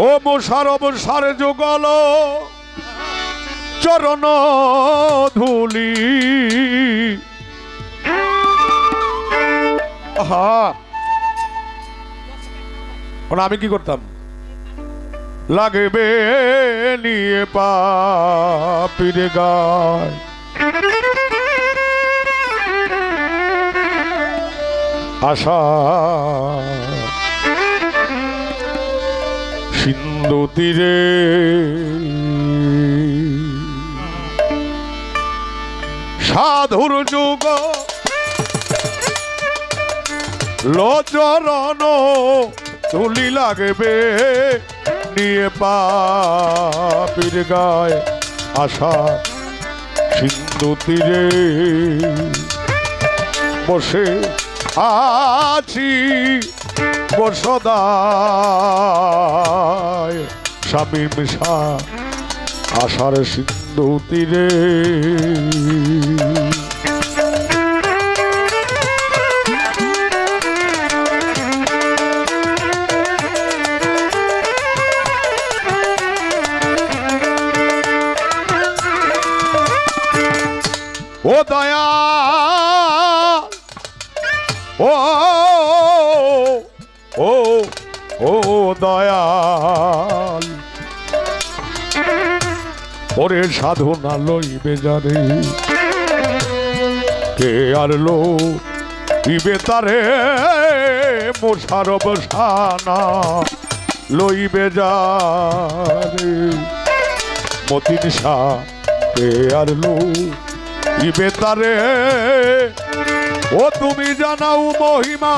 ও মোষার অবসারে যুগল চরণ ধুলি। আমি কি করতাম? লাগবে নিয়ে পাপির গায়, আশা সিন্ধু তীরে সাধুর যুগ লচরণ তুলি লাগবে নিয়ে পাপির গায়, আশা সিন্ধু তীরে বসে আছি বসদায় স্বামী মিশা আশার সিন্ধু তীরে। ও দয়া ও ও ও দয়াল, ওরে সাধনা লইবে যারে, কে আর লইবে তারে, মোষার অবসানা লইবে যারে, মতিন শাহ কে আর লইবে তারে। ও তুমি জানাও মহিমা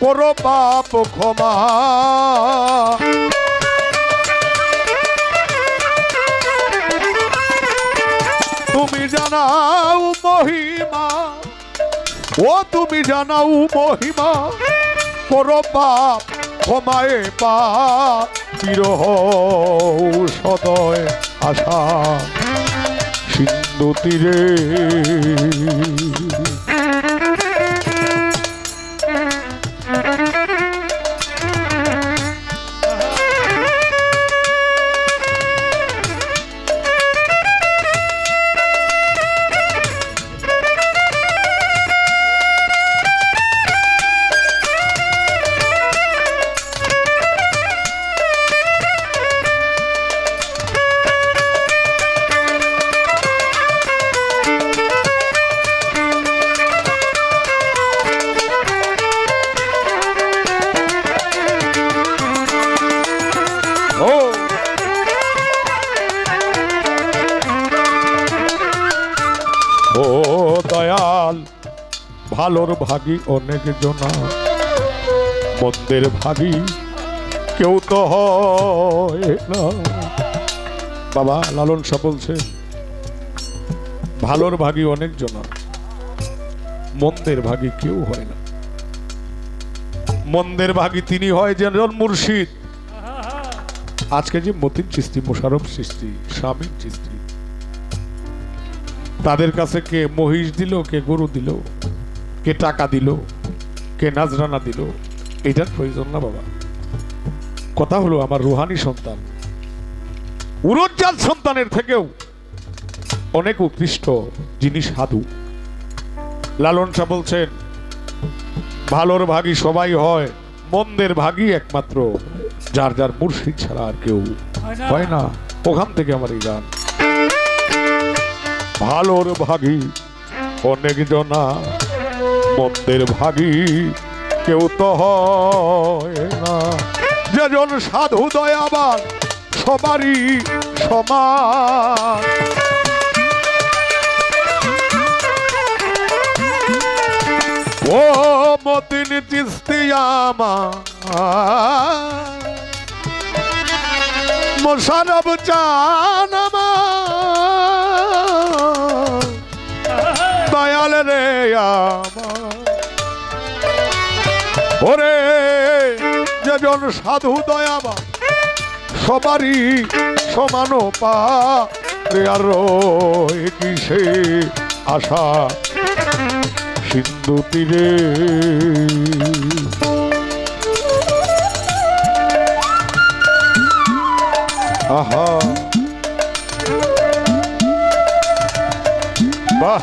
করো পাপ ক্ষমা, তুমি জানাও মহিমা, ও তুমি জানাও মহিমা করো পাপ ক্ষমায় পাপ বিরহ সদয় আশা সিন্ধু তীরে। ও দয়াল ভালোর ভাগী অনেক জনা, মন্দের ভাগী কেউ তো হয় না। বাবা লালন শাহ বলছেন ভালোর ভাগী অনেক জনা, মন্দের ভাগী কেউ হয় না। মন্দের ভাগী তিনি হয় যেন মুর্শিদ। আজকে যে মতিন চিস্তি, মোশাররফ চিস্তি, শামীম চিস্তি, তাদের কাছে কে মহিষ দিল, কে গরু দিল, কে টাকা দিল, কে নাজরানা দিল, এটার প্রয়োজন না বাবা। কথা হলো আমার রুহানি সন্তান, উরজ্জাল সন্তানের থেকেও অনেক উৎকৃষ্ট যিনি সাধু। লালন শাহ বলছেন ভালোর ভাগী সবাই হয়, মন্দের ভাগী একমাত্র যার যার মুর্শিদ ছাড়া আর কেউ হয় না। ওখান থেকে আমার এই গান। ভালোর ভাগী অনেক জনা, মন্দের ভাগী কেউ তো হয় না। যেজন সাধু দয়াবান সবারই সমান, ও মতিন চিস্তি আমার মোশাররফ চান আমার দয়াল রে আমার। ওরে যেজন সাধু দয়াবান সবারই সমান পারে, আর কিসে আশা সিন্ধু তীরে। আহা বাহ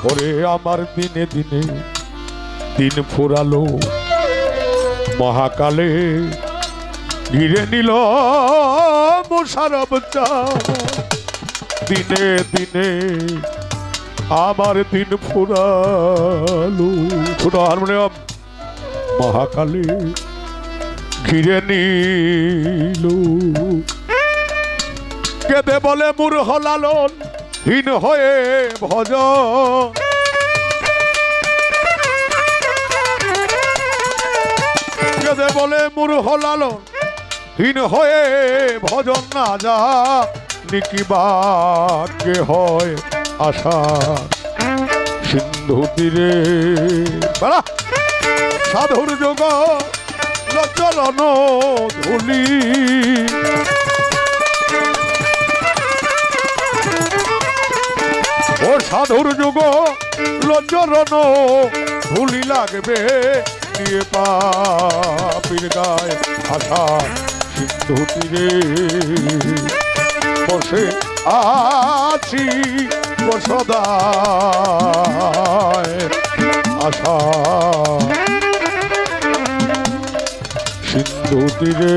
ওরে আমার দিনে দিনে দিন ফুরালো মহাকালে ঘিরে নিল মোশারফ চাঁদ দিনে দিনে আমার দিন ফুরালো ছোট হারমোনিয়াম মহাকালে ঘিরে নিল কেঁদে বলে মূর্খ লালন হীন হয়ে ভজন কেঁদে বলে মূর্খ লালন হীন হয়ে ভজন না যা নিকিবাকে হয় আশা সিন্ধু তীরে সাধুর যোগ চলন ধুলি ও সাধুর যুগ লজ্জরণ ধুলি লাগবে নিয়ে পাপির গায়ে আশা সিন্ধু তীরে বসে আছি বসদায় আশা সিন্ধু তীরে